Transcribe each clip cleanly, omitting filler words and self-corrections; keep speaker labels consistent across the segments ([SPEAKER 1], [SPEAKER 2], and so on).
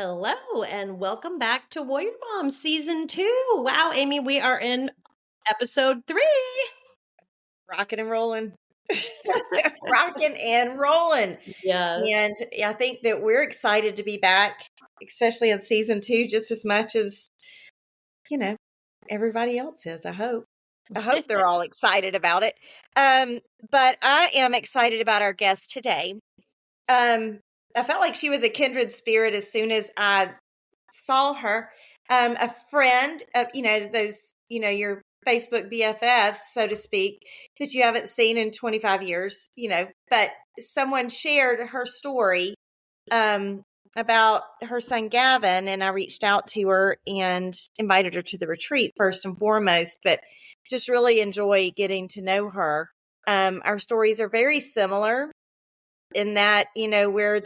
[SPEAKER 1] Hello and welcome back to Warrior Mom Season 2. Wow, Amy, we are in episode 3.
[SPEAKER 2] Rocking and rolling. Rocking and rolling.
[SPEAKER 1] Yes.
[SPEAKER 2] And I think that we're excited to be back, especially in season 2, just as much as, everybody else is, I hope. I hope they're all excited about it. But I am excited about our guest today. I felt like she was a kindred spirit as soon as I saw her. A friend of, your Facebook BFFs, so to speak, that you haven't seen in 25 years, but someone shared her story about her son Gavin, and I reached out to her and invited her to the retreat first and foremost, but just really enjoy getting to know her. Our stories are very similar in that, we're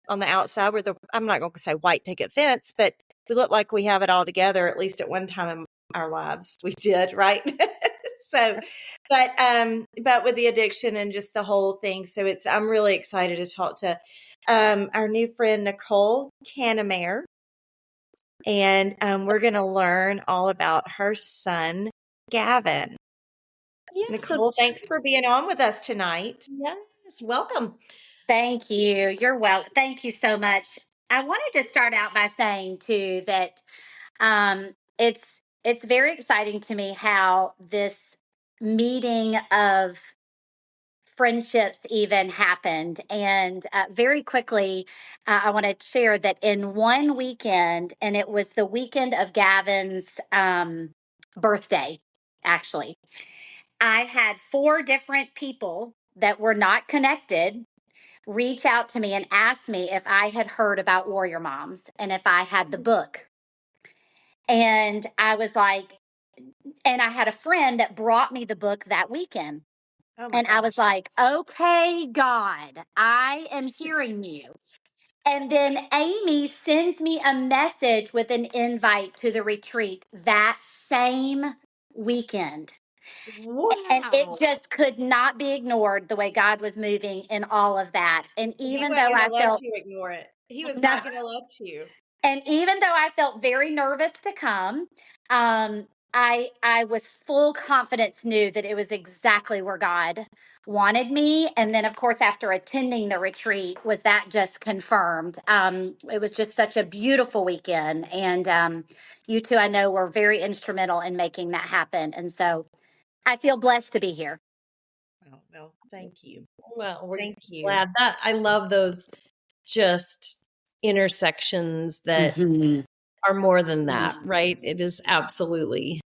[SPEAKER 2] on the outside, I'm not going to say white picket fence, but we look like we have it all together, at least at one time in our lives. We did, right? But with the addiction and just the whole thing. So I'm really excited to talk to our new friend, Nicole Canamare. And we're going to learn all about her son, Gavin. Yeah, Nicole, thanks for being on with us tonight.
[SPEAKER 1] Yes, welcome.
[SPEAKER 3] Thank you. You're welcome. Thank you so much. I wanted to start out by saying too that it's very exciting to me how this meeting of friendships even happened. And very quickly, I want to share that in one weekend, and it was the weekend of Gavin's birthday, actually, I had 4 different people that were not connected reach out to me and ask me if I had heard about Warrior Moms and if I had the book. And I was like, and I had a friend that brought me the book that weekend. And I was like, okay, God, I am hearing you. And then Amy sends me a message with an invite to the retreat that same weekend.
[SPEAKER 1] Wow.
[SPEAKER 3] And it just could not be ignored the way God was moving in all of that. And even though I felt
[SPEAKER 2] you ignore it, he was not going to let you.
[SPEAKER 3] And even though I felt very nervous to come, I with full confidence knew that it was exactly where God wanted me. And then, of course, after attending the retreat, was that just confirmed? It was just such a beautiful weekend, and you two, I know, were very instrumental in making that happen. And so, I feel blessed to be here.
[SPEAKER 2] Well, thank you.
[SPEAKER 1] Well, we're
[SPEAKER 2] thank you.
[SPEAKER 1] Glad that I love those just intersections that are more than that, right? It is absolutely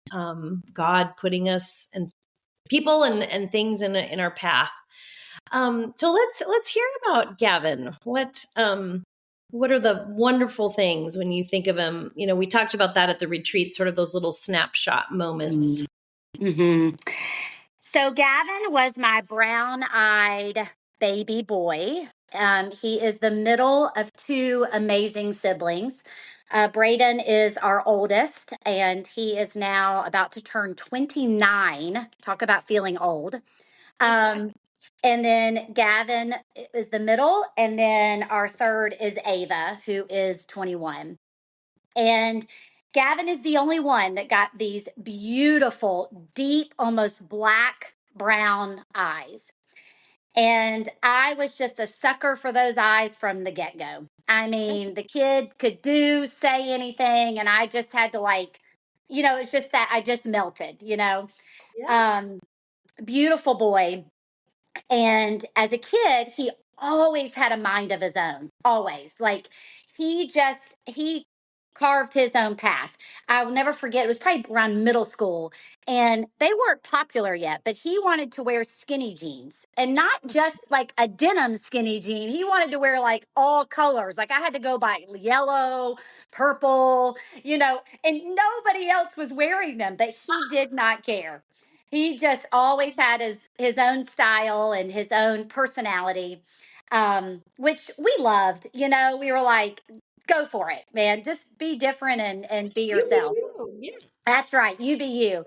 [SPEAKER 1] God putting us and people and things in our path. So let's hear about Gavin. What are the wonderful things when you think of him? We talked about that at the retreat, sort of those little snapshot moments.
[SPEAKER 3] So Gavin was my brown-eyed baby boy. He is the middle of 2 amazing siblings. Braden is our oldest, and he is now about to turn 29. Talk about feeling old. And then Gavin is the middle, and then our third is Ava, who is 21. And Gavin is the only one that got these beautiful, deep, almost black brown eyes. And I was just a sucker for those eyes from the get go. I mean, the kid could say anything, and I just had to it's just that I just melted,
[SPEAKER 1] Yeah.
[SPEAKER 3] Beautiful boy. And as a kid, he always had a mind of his own, always. Like he carved his own path. I'll never forget, it was probably around middle school, and they weren't popular yet, but he wanted to wear skinny jeans, and not just like a denim skinny jean. He wanted to wear like all colors. Like I had to go buy yellow, purple, and nobody else was wearing them, but he did not care. He just always had his own style and his own personality, which we loved. We were like, go for it, man. Just be different and be yourself.
[SPEAKER 1] You. Yeah.
[SPEAKER 3] That's right. You be you.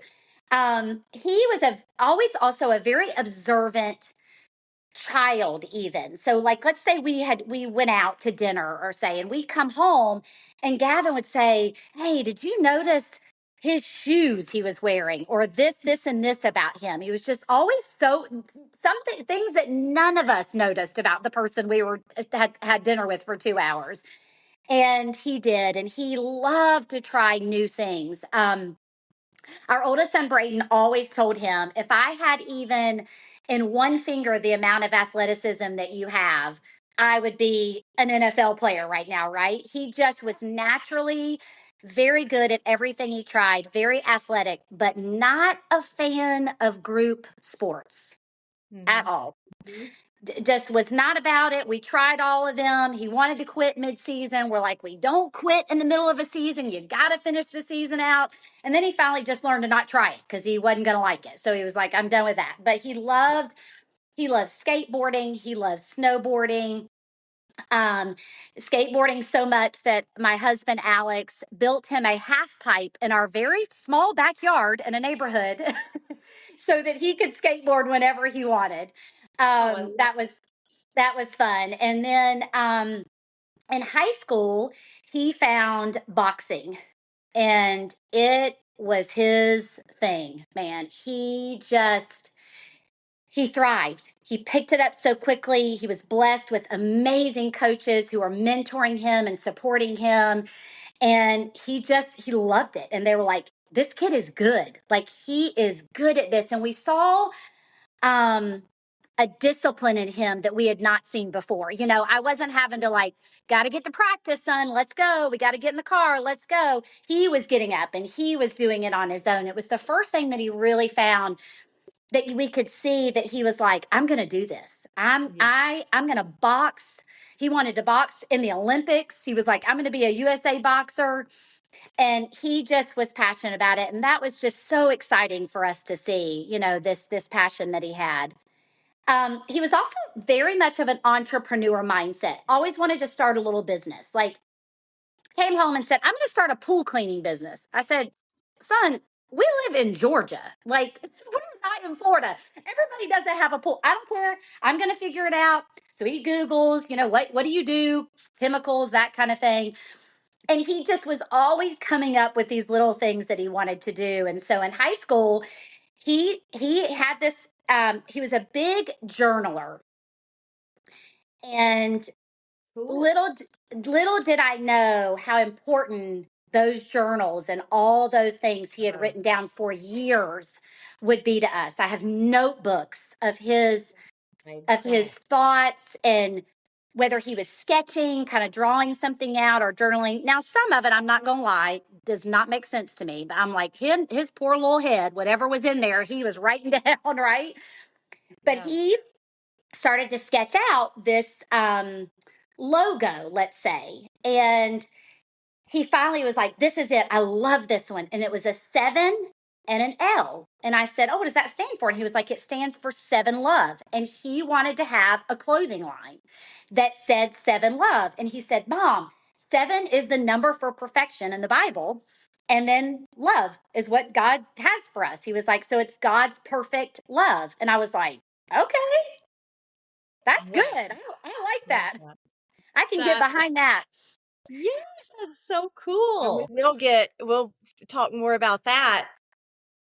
[SPEAKER 3] He was always also a very observant child even. So like, let's say we went out to dinner or say, and we come home and Gavin would say, hey, did you notice his shoes he was wearing, or this and this about him? He was just always so something, things that none of us noticed about the person we were had dinner with for 2 hours. And he did, and he loved to try new things. Our oldest son, Brayden, always told him, if I had even in one finger the amount of athleticism that you have, I would be an NFL player right now, right? He just was naturally very good at everything he tried, very athletic, but not a fan of group sports at all. Just was not about it. We tried all of them. He wanted to quit mid-season. We're like, we don't quit in the middle of a season. You got to finish the season out. And then he finally just learned to not try it because he wasn't going to like it. So he was like, I'm done with that. But he loved skateboarding. He loved snowboarding. Um, skateboarding so much that my husband Alex built him a half pipe in our very small backyard in a neighborhood so that he could skateboard whenever he wanted. That was fun. And then in high school, he found boxing, and it was his thing, man. He thrived. He picked it up so quickly. He was blessed with amazing coaches who were mentoring him and supporting him. And he loved it. And they were like, this kid is good. Like, he is good at this. And we saw um a discipline in him that we had not seen before. I wasn't having to like, got to get to practice, son. Let's go. We got to get in the car. Let's go. He was getting up and he was doing it on his own. It was the first thing that he really found that we could see that he was like, I'm going to do this. I'm going to box. He wanted to box in the Olympics. He was like, I'm going to be a USA boxer. And he just was passionate about it. And that was just so exciting for us to see, this passion that he had. He was also very much of an entrepreneur mindset, always wanted to start a little business. Like, came home and said, I'm going to start a pool cleaning business. I said, son, we live in Georgia. Like, we're not in Florida. Everybody doesn't have a pool. I don't care. I'm going to figure it out. So he Googles, what do you do? Chemicals, that kind of thing. And he just was always coming up with these little things that he wanted to do. And so in high school, he had this, he was a big journaler. And little did I know how important those journals and all those things he had written down for years would be to us. I have notebooks of his thoughts, and whether he was sketching, kind of drawing something out, or journaling. Now, some of it, I'm not going to lie, does not make sense to me. But I'm like, his poor little head, whatever was in there, he was writing down, right? But he started to sketch out this logo, let's say. And he finally was like, this is it. I love this one. And it was a 7 and an L. And I said, oh, what does that stand for? And he was like, it stands for 7 Love. And he wanted to have a clothing line that said 7 Love. And he said, Mom, 7 is the number for perfection in the Bible. And then love is what God has for us. He was like, so it's God's perfect love. And I was like, okay, that's good. I like that. I can get behind that.
[SPEAKER 1] Yes, that's so cool.
[SPEAKER 2] We'll talk more about that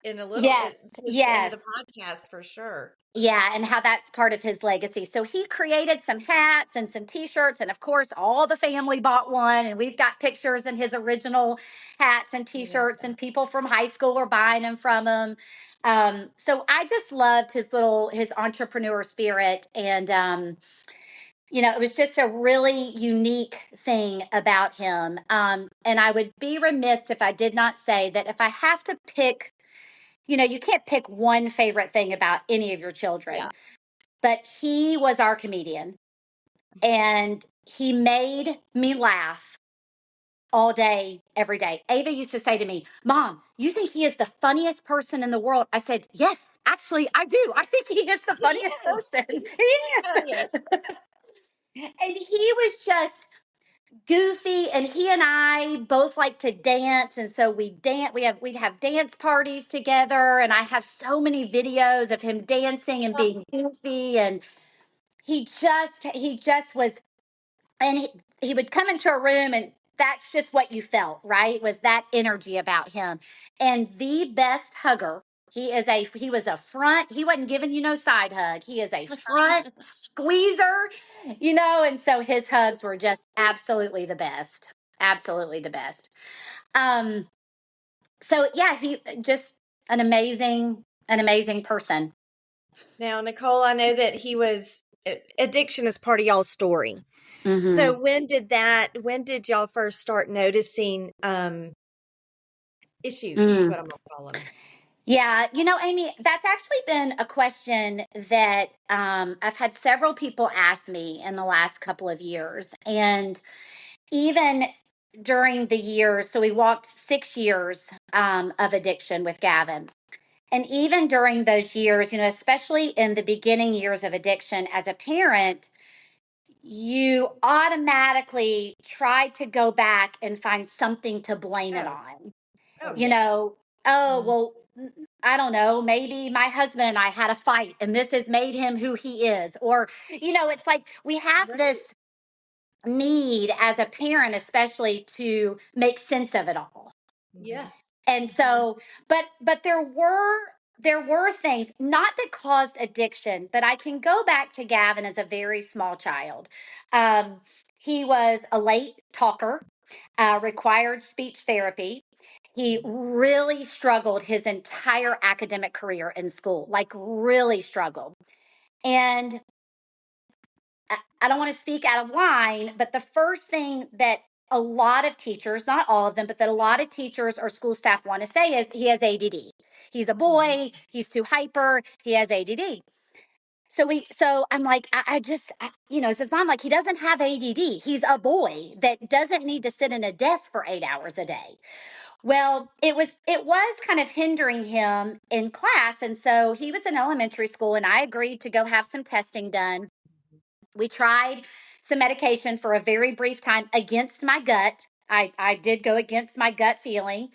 [SPEAKER 2] in a little
[SPEAKER 3] yes.
[SPEAKER 2] the end of the podcast for sure.
[SPEAKER 3] Yeah, and how that's part of his legacy. So he created some hats and some t-shirts, and of course all the family bought one, and we've got pictures in his original hats and t-shirts, and people from high school are buying them from him. So I just loved his entrepreneur spirit, and it was just a really unique thing about him. And I would be remiss if I did not say that if I have to pick, you can't pick one favorite thing about any of your children, but he was our comedian, and he made me laugh all day, every day. Ava used to say to me, Mom, you think he is the funniest person in the world? I said, yes, actually, I do. I think he is the funniest person. He is. And he was just goofy, and he and I both like to dance, and so we'd have dance parties together, and I have so many videos of him dancing and being goofy, and he just was, and he would come into a room, and that's just what you felt, right? Was that energy about him. And the best hugger. He was a front, he wasn't giving you no side hug. He is a front squeezer, and so his hugs were just absolutely the best. Absolutely the best. Um, so yeah, he just an amazing person.
[SPEAKER 2] Now, Nicole, I know that addiction is part of y'all's story.
[SPEAKER 3] Mm-hmm.
[SPEAKER 2] So when did y'all first start noticing issues is what I'm gonna call them?
[SPEAKER 3] Yeah, Amy, that's actually been a question that I've had several people ask me in the last couple of years. And even during the years, so we walked 6 years of addiction with Gavin. And even during those years, especially in the beginning years of addiction as a parent, you automatically try to go back and find something to blame it on.
[SPEAKER 2] Oh,
[SPEAKER 3] you
[SPEAKER 2] yeah.
[SPEAKER 3] know, oh, well, I don't know, maybe my husband and I had a fight and this has made him who he is. Or, it's like we have
[SPEAKER 2] Right.
[SPEAKER 3] this need as a parent, especially to make sense of it all.
[SPEAKER 1] Yes.
[SPEAKER 3] And so, but there were things not that caused addiction, but I can go back to Gavin as a very small child. He was a late talker, required speech therapy. He really struggled his entire academic career in school, like really struggled. And I don't want to speak out of line, but the first thing that a lot of teachers, not all of them, but that a lot of teachers or school staff want to say is he has ADD. He's a boy, he's too hyper, he has ADD. So I'm like, says mom, like, he doesn't have ADD. He's a boy that doesn't need to sit in a desk for 8 hours a day. Well, it was kind of hindering him in class. And so he was in elementary school and I agreed to go have some testing done. We tried some medication for a very brief time against my gut. I did go against my gut feeling.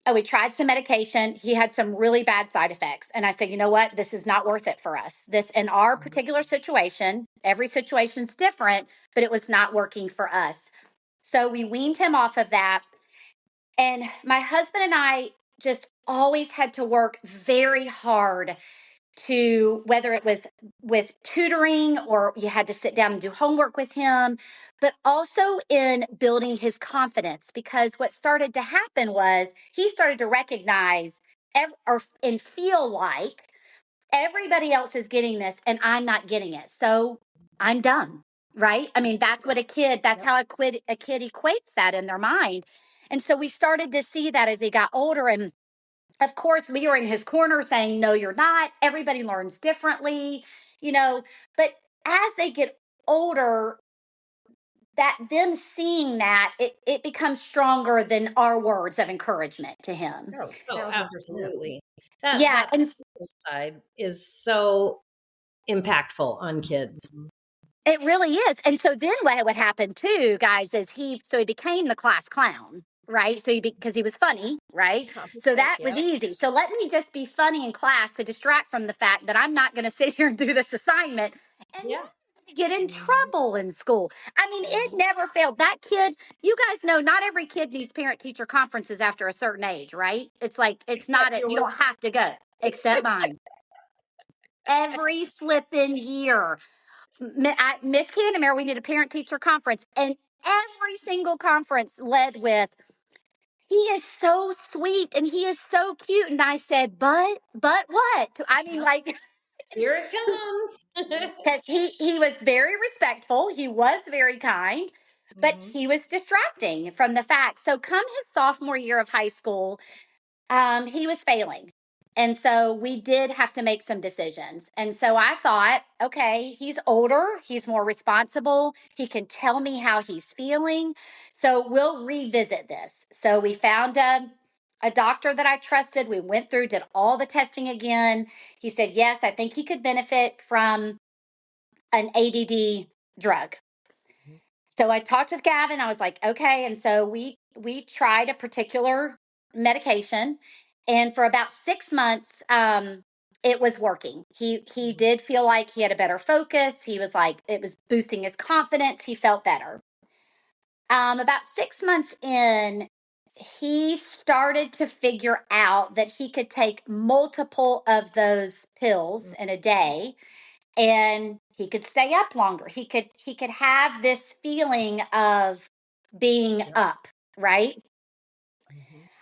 [SPEAKER 3] Oh, we tried some medication. He had some really bad side effects. And I said, you know what? This is not worth it for us. This, in our particular situation, every situation's different, but it was not working for us. So we weaned him off of that. And my husband and I just always had to work very hard to, whether it was with tutoring or you had to sit down and do homework with him, but also in building his confidence. Because what started to happen was he started to recognize and feel like everybody else is getting this and I'm not getting it. So I'm dumb, right? I mean, that's what that's how a kid equates that in their mind. And so we started to see that as he got older. And of course, we were in his corner saying, no, you're not. Everybody learns differently, but as they get older, that them seeing that it becomes stronger than our words of encouragement to him.
[SPEAKER 1] Oh, absolutely.
[SPEAKER 3] Yeah.
[SPEAKER 1] That school side is so impactful on kids.
[SPEAKER 3] It really is. And so then what would happen too, guys, is he became the class clown, right? So because he was funny, right? So that was easy. So let me just be funny in class to distract from the fact that I'm not going to sit here and do this assignment and get in trouble in school. I mean, it never failed. That kid, you guys know, not every kid needs parent teacher conferences after a certain age, right? It's like, you don't have to go, except mine. Every flipping year. Miss Canamare, we need a parent teacher conference. And every single conference led with, he is so sweet and he is so cute. And I said, but what? I mean, like,
[SPEAKER 1] here it comes.
[SPEAKER 3] Because he was very respectful. He was very kind, but he was distracting from the fact. So come his sophomore year of high school, he was failing. And so we did have to make some decisions. And so I thought, okay, he's older, he's more responsible, he can tell me how he's feeling. So we'll revisit this. So we found a doctor that I trusted. We went through, did all the testing again. He said, yes, I think he could benefit from an ADD drug. So I talked with Gavin. I was like, okay. And so we tried a particular medication. And for about 6 months, it was working. He did feel like he had a better focus. He was like, it was boosting his confidence. He felt better. About 6 months in, he started to figure out that he could take multiple of those pills in a day and he could stay up longer. He could have this feeling of being up, right?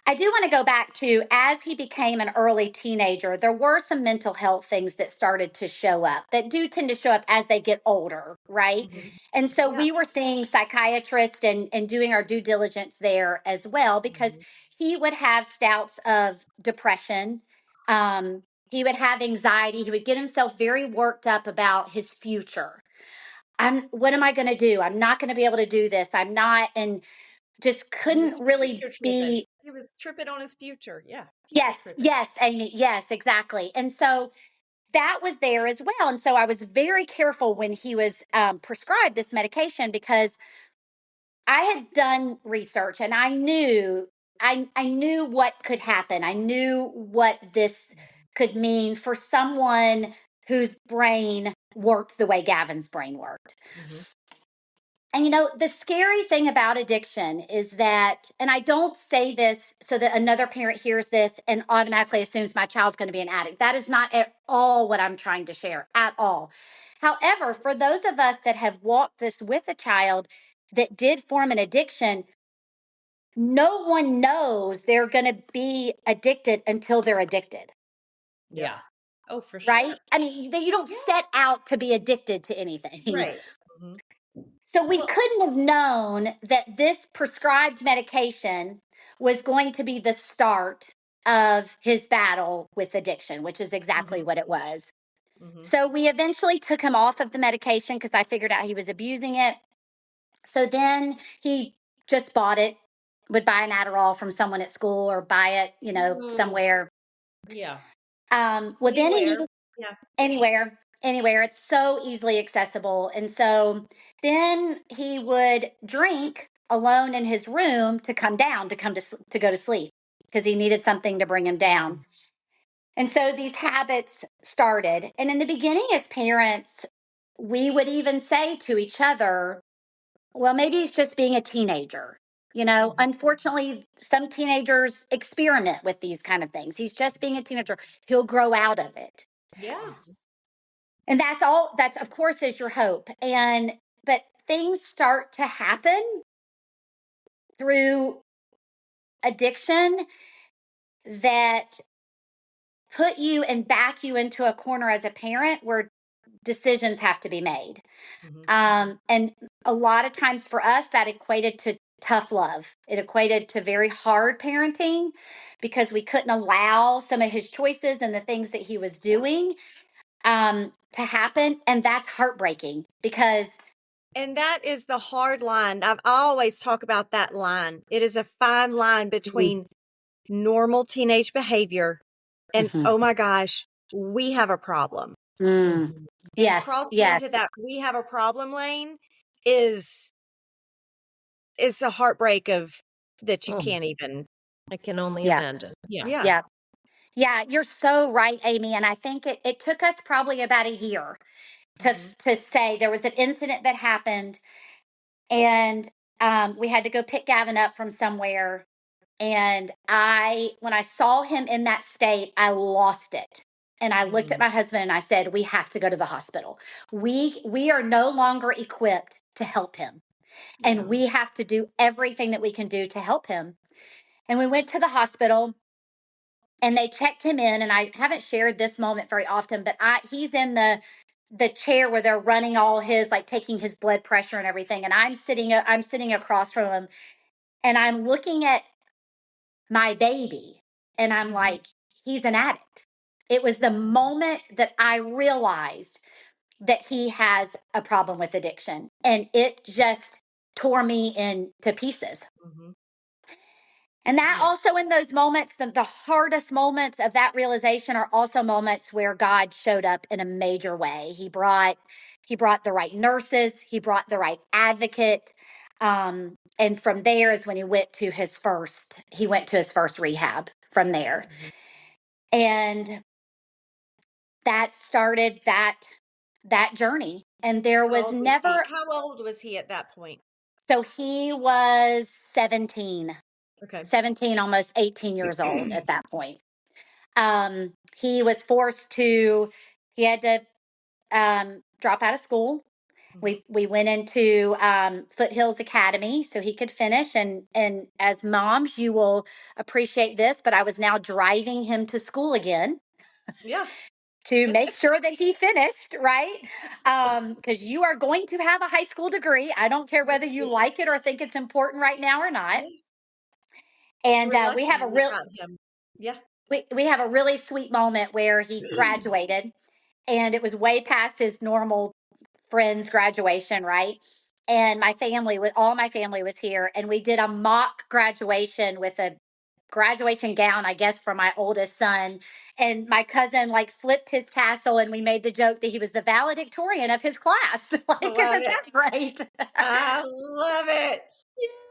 [SPEAKER 3] I do want to go back to as he became an early teenager, there were some mental health things that started to show up that do tend to show up as they get older, right? And so we were seeing psychiatrists and doing our due diligence there as well, because he would have stouts of depression. He would have anxiety. He would get himself very worked up about his future. What am I going to do? I'm not going to be able to do this. I'm not, and just couldn't really be.
[SPEAKER 2] He was tripping on his future. Yeah.
[SPEAKER 3] Yes, Amy. Yes, exactly. And so that was there as well. And so I was very careful when he was prescribed this medication, because I had done research and I knew what could happen. I knew what this could mean for someone whose brain worked the way Gavin's brain worked. And the scary thing about addiction is that, and I don't say this so that another parent hears this and automatically assumes my child's going to be an addict. That is not at all what I'm trying to share at all. However, for those of us that have walked this with a child that did form an addiction, no one knows they're going to be addicted until they're addicted.
[SPEAKER 1] Yeah. Oh, for sure.
[SPEAKER 3] Right? I mean, you don't set out to be addicted to anything.
[SPEAKER 1] Right.
[SPEAKER 3] So we couldn't have known that this prescribed medication was going to be the start of his battle with addiction, which is exactly what it was. So we eventually took him off of the medication because I figured out he was abusing it. So then he just bought it, would buy an Adderall from someone at school or buy it, somewhere.
[SPEAKER 1] Yeah.
[SPEAKER 3] Well, then he needed anywhere. It's so easily accessible. And so then he would drink alone in his room to come down, to go to sleep, because he needed something to bring him down. And so these habits started. And in the beginning, as parents, we would even say to each other, well, maybe he's just being a teenager. Unfortunately, some teenagers experiment with these kind of things. He's just being a teenager. He'll grow out of it.
[SPEAKER 1] Yeah.
[SPEAKER 3] And that's of course is your hope. But things start to happen through addiction that put you and back you into a corner as a parent where decisions have to be made. And a lot of times for us, that equated to tough love. It equated to very hard parenting, because we couldn't allow some of his choices and the things that he was doing to happen. And that's heartbreaking, because.
[SPEAKER 2] And that is the hard line. I always talk about that line. It is a fine line between normal teenage behavior and, oh my gosh, we have a problem. And crossing into that we have a problem lane is a heartbreak that you can't even.
[SPEAKER 1] I can only imagine.
[SPEAKER 3] Yeah, you're so right, Amy. And I think it took us probably about a year to say there was an incident that happened, and we had to go pick Gavin up from somewhere. And when I saw him in that state, I lost it. And I looked at my husband and I said, we have to go to the hospital. We are no longer equipped to help him. And we have to do everything that we can do to help him. And we went to the hospital and they checked him in. And I haven't shared this moment very often, but he's in the chair where they're running all his, like taking his blood pressure and everything. And I'm sitting across from him, and I'm looking at my baby, and I'm like, he's an addict. It was the moment that I realized that he has a problem with addiction, and it just tore me into pieces. And that also, in those moments, the hardest moments of that realization are also moments where God showed up in a major way. He brought the right nurses. He brought the right advocate. And from there is when he went to his first rehab from there. And that started that journey. And there was never.
[SPEAKER 2] How old was he at that point?
[SPEAKER 3] So he was 17.
[SPEAKER 2] Okay.
[SPEAKER 3] 17, almost 18 years old at that point. He was forced to. He had to drop out of school. We went into Foothills Academy so he could finish. And as moms, you will appreciate this, but I was now driving him to school again.
[SPEAKER 2] Yeah.
[SPEAKER 3] To make sure that he finished, right? Because you are going to have a high school degree. I don't care whether you like it or think it's important right now or not.
[SPEAKER 2] Yes.
[SPEAKER 3] And
[SPEAKER 2] We're lucky
[SPEAKER 3] we have a real,
[SPEAKER 2] got him. Yeah.
[SPEAKER 3] we have a really sweet moment where he graduated, and it was way past his normal friend's graduation, right? And all my family was here, and we did a mock graduation with a graduation gown, I guess, for my oldest son. And my cousin like flipped his tassel, and we made the joke that he was the valedictorian of his class. Like, isn't that great?
[SPEAKER 2] I love it.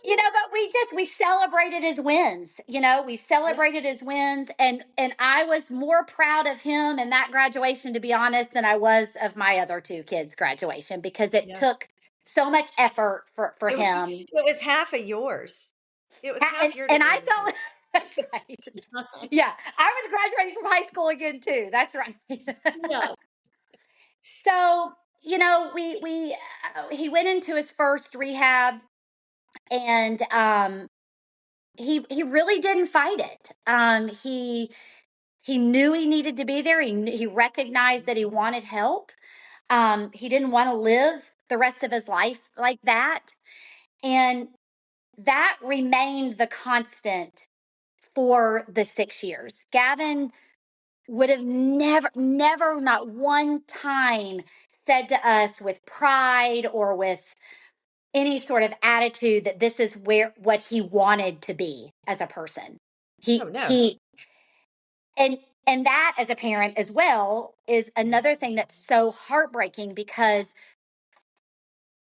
[SPEAKER 3] But we celebrated his wins. We celebrated his wins, and I was more proud of him in that graduation, to be honest, than I was of my other two kids' graduation, because it took so much effort for him.
[SPEAKER 2] It was half of yours. It was half your
[SPEAKER 3] and
[SPEAKER 2] degree.
[SPEAKER 3] I felt that's right. Yeah, I was graduating from high school again too. That's right.
[SPEAKER 1] Yeah.
[SPEAKER 3] So we he went into his first rehab, and he really didn't fight it. He knew he needed to be there. He recognized that he wanted help. He didn't want to live the rest of his life like that, and that remained the constant for the 6 years. Gavin would have never, not one time said to us with pride or with any sort of attitude that this is what he wanted to be as a person. He and that, as a parent as well, is another thing that's so heartbreaking, because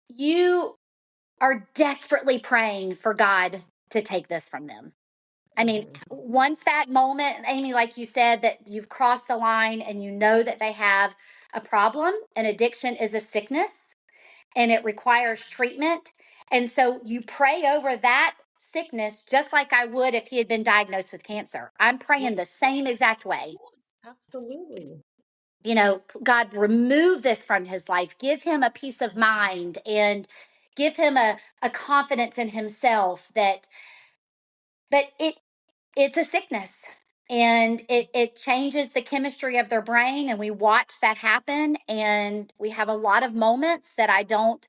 [SPEAKER 3] you are desperately praying for God to take this from them. I mean, once that moment, Amy, like you said, that you've crossed the line and you know that they have a problem, and addiction is a sickness and it requires treatment. And so you pray over that sickness just like I would if he had been diagnosed with cancer. I'm praying the same exact way.
[SPEAKER 1] Absolutely.
[SPEAKER 3] God, remove this from his life. Give him a peace of mind, and give him a confidence in himself but it's a sickness, and it changes the chemistry of their brain. And we watch that happen. And we have a lot of moments that I don't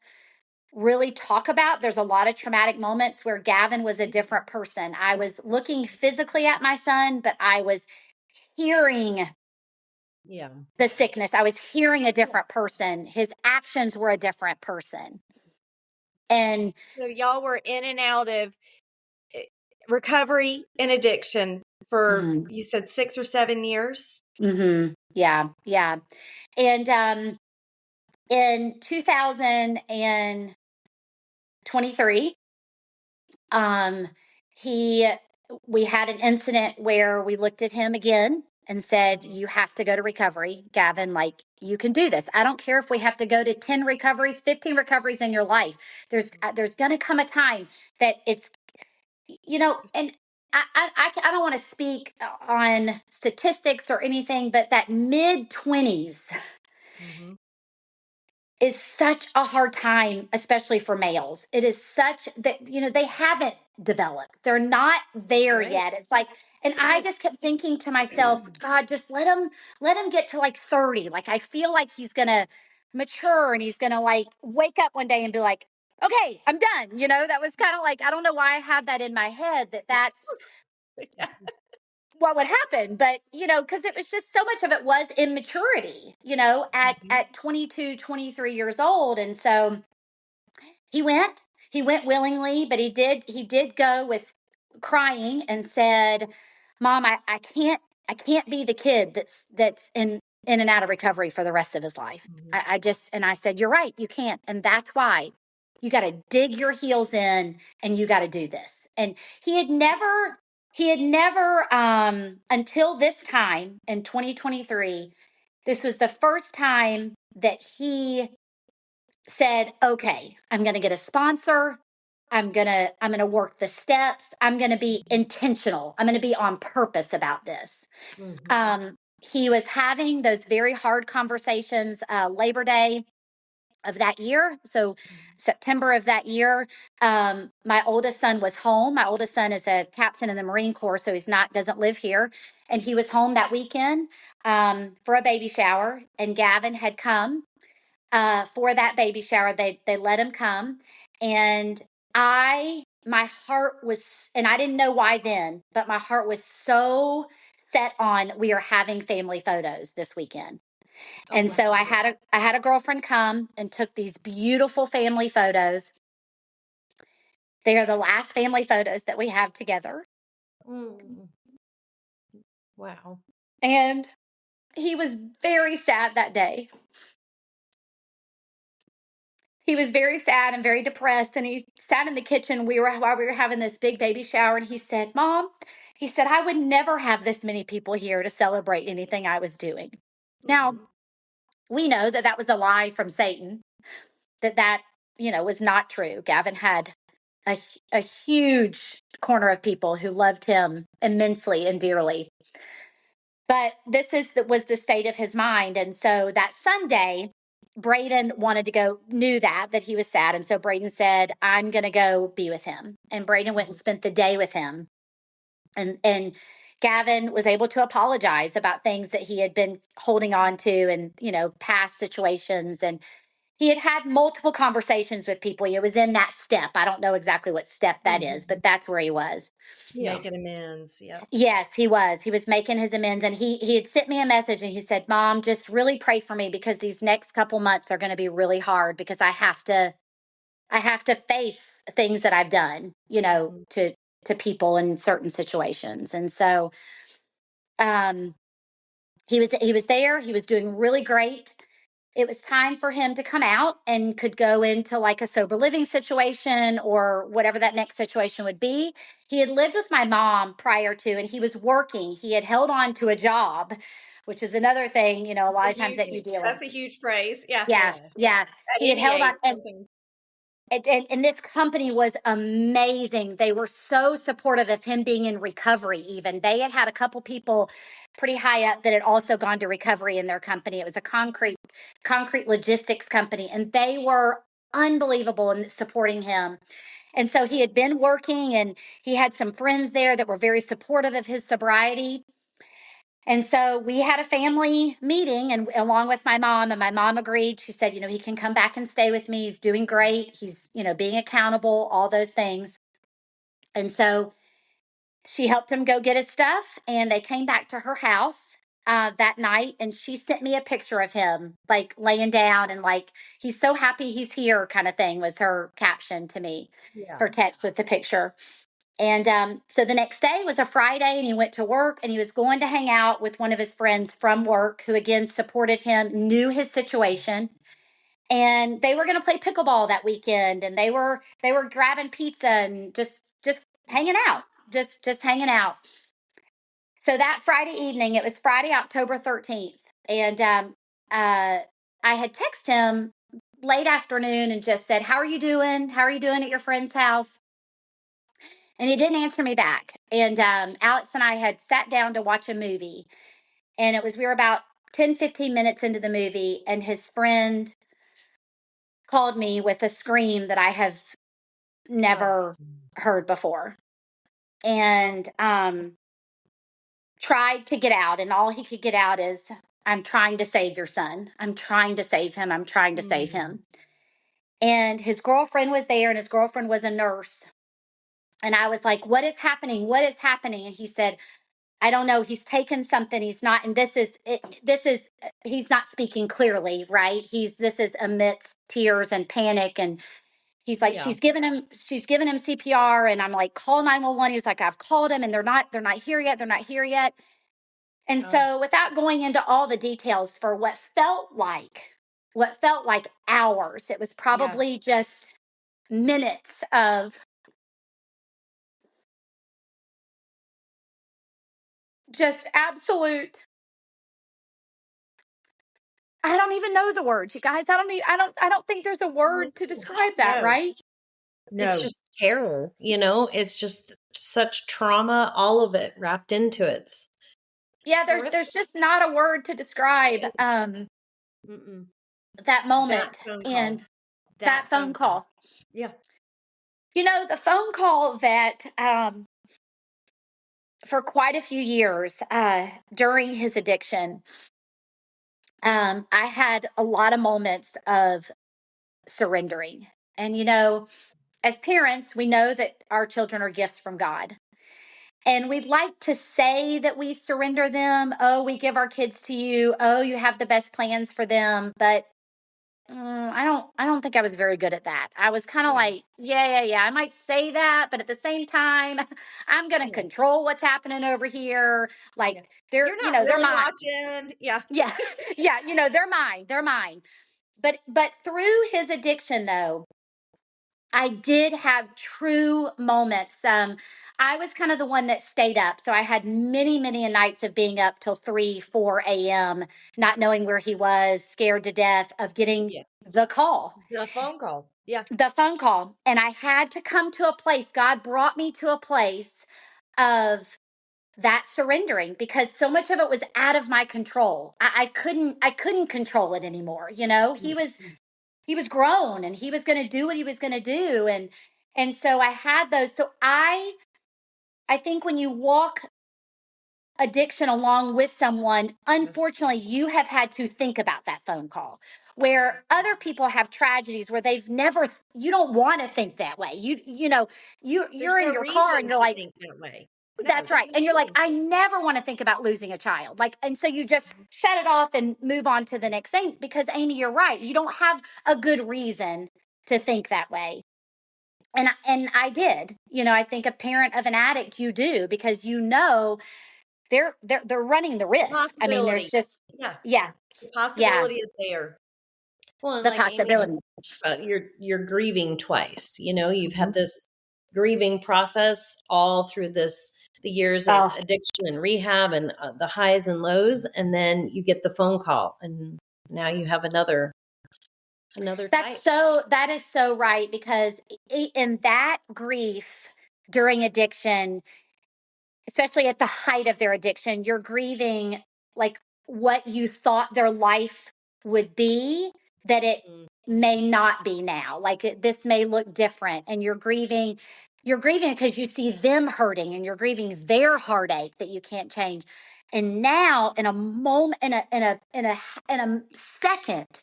[SPEAKER 3] really talk about. There's a lot of traumatic moments where Gavin was a different person. I was looking physically at my son, but I was hearing the sickness. I was hearing a different person. His actions were a different person. And
[SPEAKER 2] so y'all were in and out of recovery and addiction for, you said 6 or 7 years?
[SPEAKER 3] Mm-hmm. Yeah. And in 2023, we had an incident where we looked at him again and said, you have to go to recovery, Gavin. Like, you can do this. I don't care if we have to go to 10 recoveries, 15 recoveries in your life. There's going to come a time that it's, and I don't want to speak on statistics or anything, but that mid-20s is such a hard time, especially for males. It is such that, they haven't developed. They're not there yet. It's like, and I just kept thinking to myself, God, just let him get to like 30. Like, I feel like he's going to mature, and he's going to like wake up one day and be like, okay, I'm done. That was kind of like, I don't know why I had that in my head, that's what would happen. But, because it was just so much of it was immaturity, at 22, 23 years old. And so he went willingly, but he did go with crying and said, Mom, I can't be the kid that's in and out of recovery for the rest of his life. And I said, you're right, you can't. And that's why you got to dig your heels in, and you got to do this. And he had never, until this time in 2023, This was the first time that he said, okay, I'm going to get a sponsor. I'm going to work the steps. I'm going to be intentional. I'm going to be on purpose about this. He was having those very hard conversations, Labor Day of that year. So September of that year, my oldest son was home. My oldest son is a captain in the Marine Corps, so doesn't live here. And he was home that weekend for a baby shower. And Gavin had come for that baby shower. They let him come. And my heart was, and I didn't know why then, but my heart was so set on, we are having family photos this weekend. And so I had a girlfriend come and took these beautiful family photos. They are the last family photos that we have together.
[SPEAKER 1] Wow.
[SPEAKER 3] And he was very sad that day. He was very sad and very depressed. And he sat in the kitchen while we were having this big baby shower. And he said, Mom, he said, I would never have this many people here to celebrate anything I was doing. Now, we know that was a lie from Satan, that was not true. Gavin had a huge corner of people who loved him immensely and dearly. But was the state of his mind. And so that Sunday, Braden wanted to go, knew that he was sad. And so Braden said, I'm going to go be with him. And Braden went and spent the day with him. And Gavin was able to apologize about things that he had been holding on to and, past situations. And he had multiple conversations with people. He was in that step. I don't know exactly what step that is, but that's where he was.
[SPEAKER 2] Making amends. Yeah.
[SPEAKER 3] Yes, he was. He was making his amends. And he had sent me a message and he said, Mom, just really pray for me because these next couple months are going to be really hard because I have to face things that I've done, to people in certain situations. And so he was there. He was doing really great. It was time for him to come out and could go into like a sober living situation or whatever that next situation would be. He had lived with my mom prior to, and he was working. He had held on to a job, which is another thing, a lot of times that you deal with.
[SPEAKER 2] That's a huge praise. Yeah.
[SPEAKER 3] Yeah. Yeah.
[SPEAKER 2] At
[SPEAKER 3] He had held on.
[SPEAKER 2] something.
[SPEAKER 3] And this company was amazing. They were so supportive of him being in recovery. Even they had a couple people pretty high up that had also gone to recovery in their company. It was a concrete logistics company, and they were unbelievable in supporting him. And so he had been working, and he had some friends there that were very supportive of his sobriety. And so we had a family meeting and along with my mom, and my mom agreed. She said, he can come back and stay with me. He's doing great. He's, being accountable, all those things. And so she helped him go get his stuff, and they came back to her house that night. And she sent me a picture of him, like laying down and like, he's so happy he's here kind of thing was her caption to me, her text with the picture. And so the next day was a Friday, and he went to work, and he was going to hang out with one of his friends from work who, again, supported him, knew his situation. And they were going to play pickleball that weekend, and they were grabbing pizza and just hanging out, just hanging out. So that Friday evening, it was Friday, October 13th. And I had texted him late afternoon and just said, how are you doing? How are you doing at your friend's house? And he didn't answer me back. And Alex and I had sat down to watch a movie. And we were about 10, 15 minutes into the movie. And his friend called me with a scream that I have never heard before. And tried to get out. And all he could get out is, I'm trying to save your son. I'm trying to save him. I'm trying to save him. And his girlfriend was there, and his girlfriend was a nurse. And I was like, what is happening? What is happening? And he said, I don't know. He's taken something. He's not, and he's not speaking clearly, right? This is amidst tears and panic. And he's like, she's given him CPR. And I'm like, call 911. He was like, I've called him and they're not here yet. They're not here yet. And so without going into all the details for what felt like hours, it was probably just minutes of just absolute I don't even know the words, you guys. I don't think there's a word to describe that,
[SPEAKER 2] No.
[SPEAKER 3] right?
[SPEAKER 2] No.
[SPEAKER 1] It's just terror, it's just such trauma, all of it wrapped into it.
[SPEAKER 3] Yeah, there's just not a word to describe that moment and that phone call.
[SPEAKER 2] Yeah.
[SPEAKER 3] The phone call that for quite a few years during his addiction, I had a lot of moments of surrendering. And, as parents, we know that our children are gifts from God. And we'd like to say that we surrender them. Oh, we give our kids to you. Oh, you have the best plans for them. But I don't think I was very good at that. I was kind of like, yeah. I might say that, but at the same time, I'm going to control what's happening over here. Like
[SPEAKER 2] You're not
[SPEAKER 3] they're
[SPEAKER 2] really
[SPEAKER 3] mine.
[SPEAKER 2] watching. Yeah.
[SPEAKER 3] Yeah. Yeah. They're mine. They're mine. But through his addiction, though, I did have true moments. I was kind of the one that stayed up. So I had many, many nights of being up till 3, 4 a.m., not knowing where he was, scared to death of getting the call.
[SPEAKER 2] The phone call. Yeah.
[SPEAKER 3] The phone call. And I had to come to a place. God brought me to a place of that surrendering because so much of it was out of my control. I couldn't control it anymore. He was grown and he was going to do what he was going to do. And so I had those. So I think when you walk addiction along with someone, unfortunately, you have had to think about that phone call where other people have tragedies where you don't want to think that way. You're in
[SPEAKER 2] no
[SPEAKER 3] your car and
[SPEAKER 2] reason
[SPEAKER 3] you're
[SPEAKER 2] to
[SPEAKER 3] like,
[SPEAKER 2] think that way.
[SPEAKER 3] that's right. And you're like, I never want to think about losing a child. And so you just shut it off and move on to the next thing because Amy, you're right. You don't have a good reason to think that way. And I did. I think a parent of an addict, you do because they're running the risk. I mean, there's just
[SPEAKER 2] the possibility is there.
[SPEAKER 1] Well, and
[SPEAKER 3] the
[SPEAKER 1] like Amy,
[SPEAKER 3] possibility.
[SPEAKER 1] you're grieving twice. You've had this grieving process all through the years of addiction and rehab and the highs and lows, and then you get the phone call, and now you have another type.
[SPEAKER 3] That is so right because in that grief during addiction, especially at the height of their addiction, you're grieving like what you thought their life would be that it may not be now. This may look different and you're grieving because you see them hurting and you're grieving their heartache that you can't change. And now in a moment, in a second,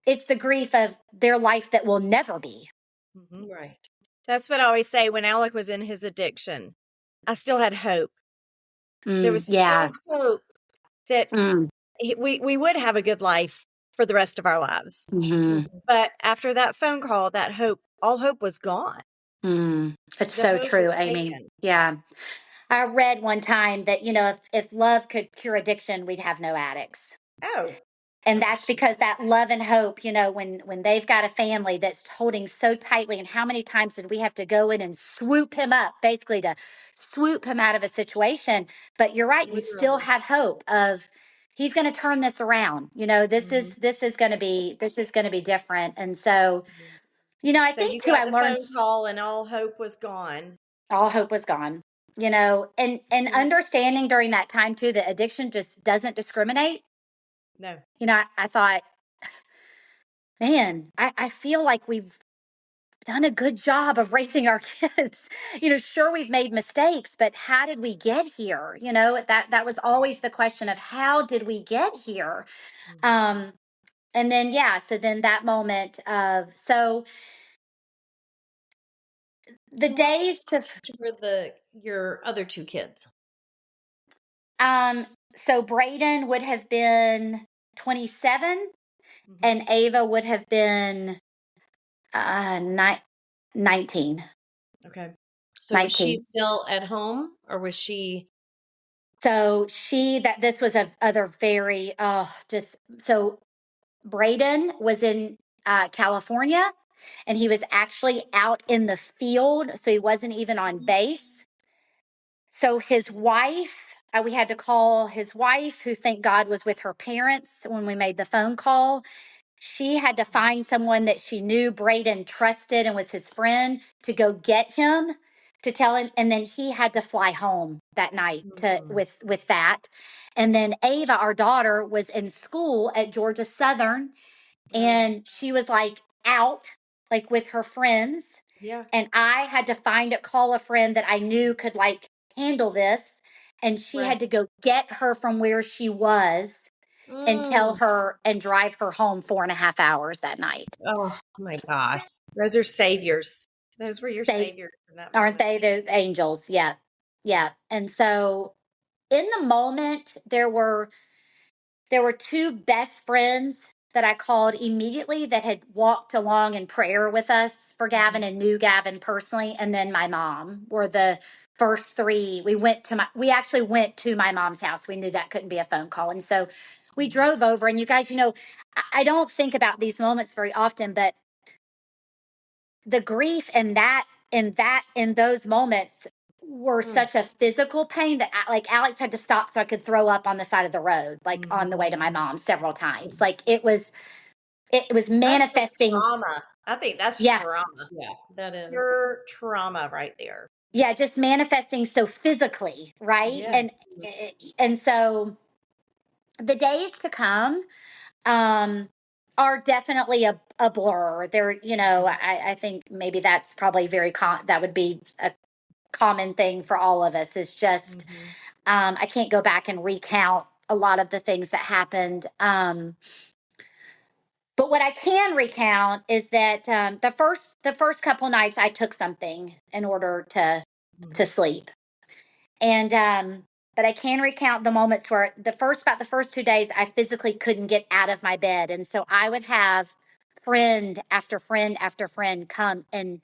[SPEAKER 3] it's the grief of their life that will never be.
[SPEAKER 1] Right.
[SPEAKER 2] That's what I always say when Alec was in his addiction. I still had hope. There was still hope that we would have a good life for the rest of our lives. But after that phone call, all hope was gone.
[SPEAKER 3] It's so true, Amy.
[SPEAKER 2] Taken.
[SPEAKER 3] Yeah. I read one time that, if love could cure addiction, we'd have no addicts.
[SPEAKER 2] Oh.
[SPEAKER 3] And that's because that love and hope, when they've got a family that's holding so tightly, and how many times did we have to go in and swoop him up, basically to swoop him out of a situation? But you're right, you still had hope of he's going to turn this around. This is going to be different. And so, I think too, I learned
[SPEAKER 2] phone call and all hope was gone.
[SPEAKER 3] All hope was gone. And understanding during that time too that addiction just doesn't discriminate.
[SPEAKER 2] No.
[SPEAKER 3] I thought, man, I feel like we've done a good job of raising our kids. Sure, we've made mistakes, but how did we get here? That was always the question of how did we get here? And then, so then that moment of, the days to
[SPEAKER 1] for your other two kids.
[SPEAKER 3] So Braden would have been 27 and Ava would have been 19.
[SPEAKER 1] Okay. So
[SPEAKER 3] 19.
[SPEAKER 1] Was she still at home or was she?
[SPEAKER 3] So this was a other very, so Braden was in California and he was actually out in the field. So he wasn't even on base. So his wife, we had to call his wife, who thank God was with her parents when we made the phone call. She had to find someone that she knew Braden trusted and was his friend to go get him, to tell him, and then he had to fly home that night to with that. And then Ava, our daughter, was in school at Georgia Southern, and she was like out, like with her friends.
[SPEAKER 2] Yeah.
[SPEAKER 3] And I had to call a friend that I knew could like handle this. And she had to go get her from where she was and tell her and drive her home 4.5 hours that night.
[SPEAKER 1] Oh my gosh.
[SPEAKER 2] Those are saviors. Those were your saviors in that
[SPEAKER 3] Aren't
[SPEAKER 2] moment.
[SPEAKER 3] they? The angels. Yeah. Yeah. And so in the moment, there were two best friends that I called immediately that had walked along in prayer with us for Gavin and knew Gavin personally. And then my mom were the first three. We actually went to my mom's house. We knew that couldn't be a phone call. And so we drove over, and you guys, I don't think about these moments very often, but the grief in those moments were such a physical pain that like Alex had to stop so I could throw up on the side of the road, like on the way to my mom several times. Like it was manifesting
[SPEAKER 2] trauma. I think that's trauma.
[SPEAKER 1] Yeah, that is
[SPEAKER 2] pure trauma right there.
[SPEAKER 3] Yeah, just manifesting so physically, right?
[SPEAKER 2] Yes.
[SPEAKER 3] And so the days to come are definitely a blur. They're, I think maybe that's probably that would be a common thing for all of us, is just I can't go back and recount a lot of the things that happened. But what I can recount is that the first couple nights I took something in order to sleep, and but I can recount the moments where about the first 2 days I physically couldn't get out of my bed, and so I would have friend after friend after friend come, and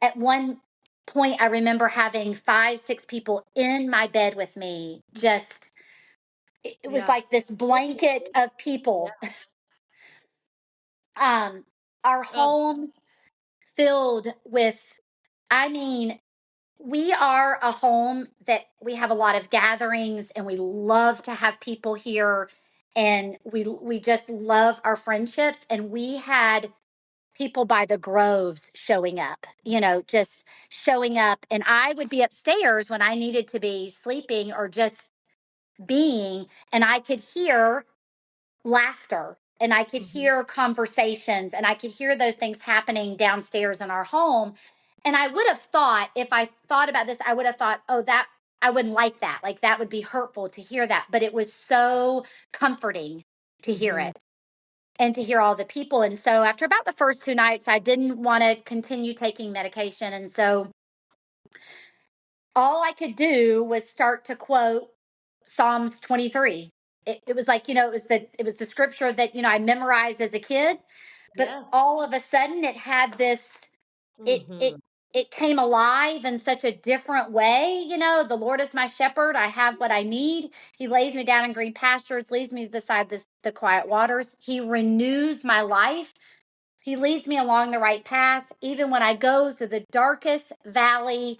[SPEAKER 3] at one point I remember having 5-6 people in my bed with me. Just it was like this blanket of people. Our home filled with, I mean, we are a home that we have a lot of gatherings, and we love to have people here, and we just love our friendships, and we had people by the groves showing up, just showing up, and I would be upstairs when I needed to be sleeping or just being, and I could hear laughter, and I could hear conversations, and I could hear those things happening downstairs in our home. And I would have thought, if I thought about this, I would have thought, oh, that I wouldn't like that. Like that would be hurtful to hear that. But it was so comforting to hear it and to hear all the people. And so after about the first 2 nights, I didn't want to continue taking medication. And so all I could do was start to quote Psalms 23. It was like, it was the scripture that, I memorized as a kid, but all of a sudden it had this, it came alive in such a different way. The Lord is my shepherd. I have what I need. He lays me down in green pastures, leads me beside the quiet waters. He renews my life. He leads me along the right path. Even when I go through the darkest valley,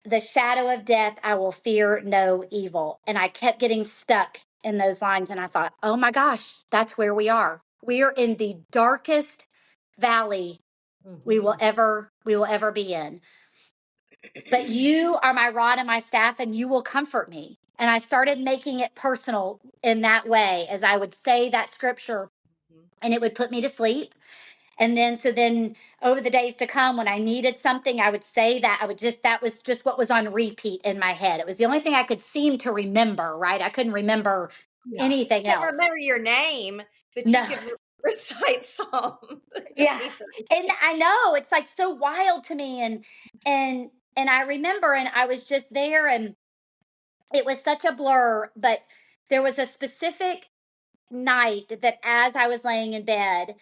[SPEAKER 3] the shadow of death, I will fear no evil. And I kept getting stuck in those lines. And I thought, oh my gosh, that's where we are. We are in the darkest valley we will ever be in. But you are my rod and my staff, and you will comfort me. And I started making it personal in that way, as I would say that scripture, and it would put me to sleep. And then over the days to come, when I needed something, I would say that. That was just what was on repeat in my head. It was the only thing I could seem to remember, right? I couldn't remember anything else.
[SPEAKER 2] I can't remember your name, but you could recite Psalms.
[SPEAKER 3] Yeah. And I know it's like so wild to me. And I remember, and I was just there, and it was such a blur, but there was a specific night that as I was laying in bed,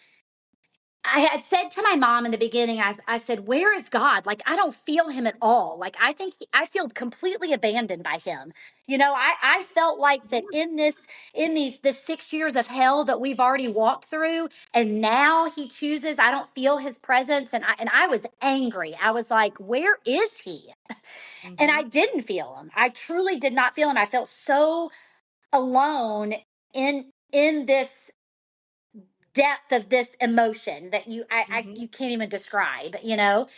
[SPEAKER 3] I had said to my mom in the beginning, I said, where is God? Like, I don't feel him at all. Like, I think I feel completely abandoned by him. I felt like that the 6 years of hell that we've already walked through, and now he chooses, I don't feel his presence. And I was angry. I was like, where is he? And I didn't feel them. I truly did not feel them. I felt so alone in this depth of this emotion that you can't even describe, you know?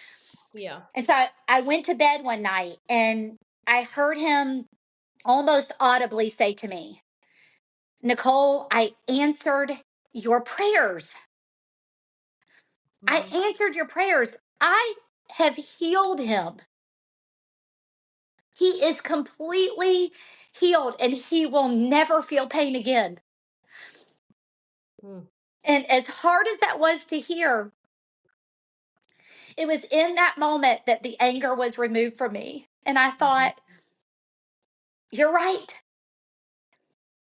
[SPEAKER 1] Yeah.
[SPEAKER 3] And so I went to bed one night and I heard him almost audibly say to me, Nicole, I answered your prayers. I answered your prayers. I have healed him. He is completely healed and he will never feel pain again. And as hard as that was to hear, it was in that moment that the anger was removed from me. And I thought, you're right.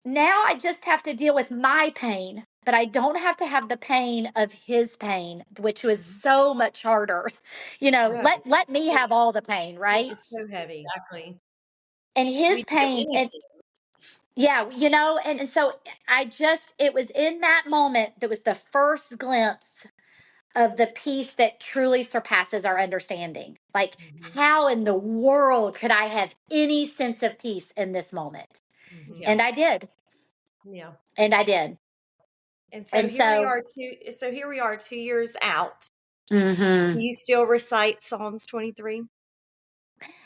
[SPEAKER 3] Now I just have to deal with my pain, but I don't have to have the pain of his pain, which was so much harder. You know,
[SPEAKER 2] Yeah.
[SPEAKER 3] let me have all the pain, right?
[SPEAKER 2] It's so heavy.
[SPEAKER 1] Exactly.
[SPEAKER 3] And his pain, and yeah, you know, and so it was in that moment that was the first glimpse of the peace that truly surpasses our understanding. Like, how in the world could I have any sense of peace in this moment?
[SPEAKER 1] Yeah.
[SPEAKER 3] And I did.
[SPEAKER 1] Yeah.
[SPEAKER 3] And I did.
[SPEAKER 2] And so here we are 2 years out. Do you still recite Psalms 23?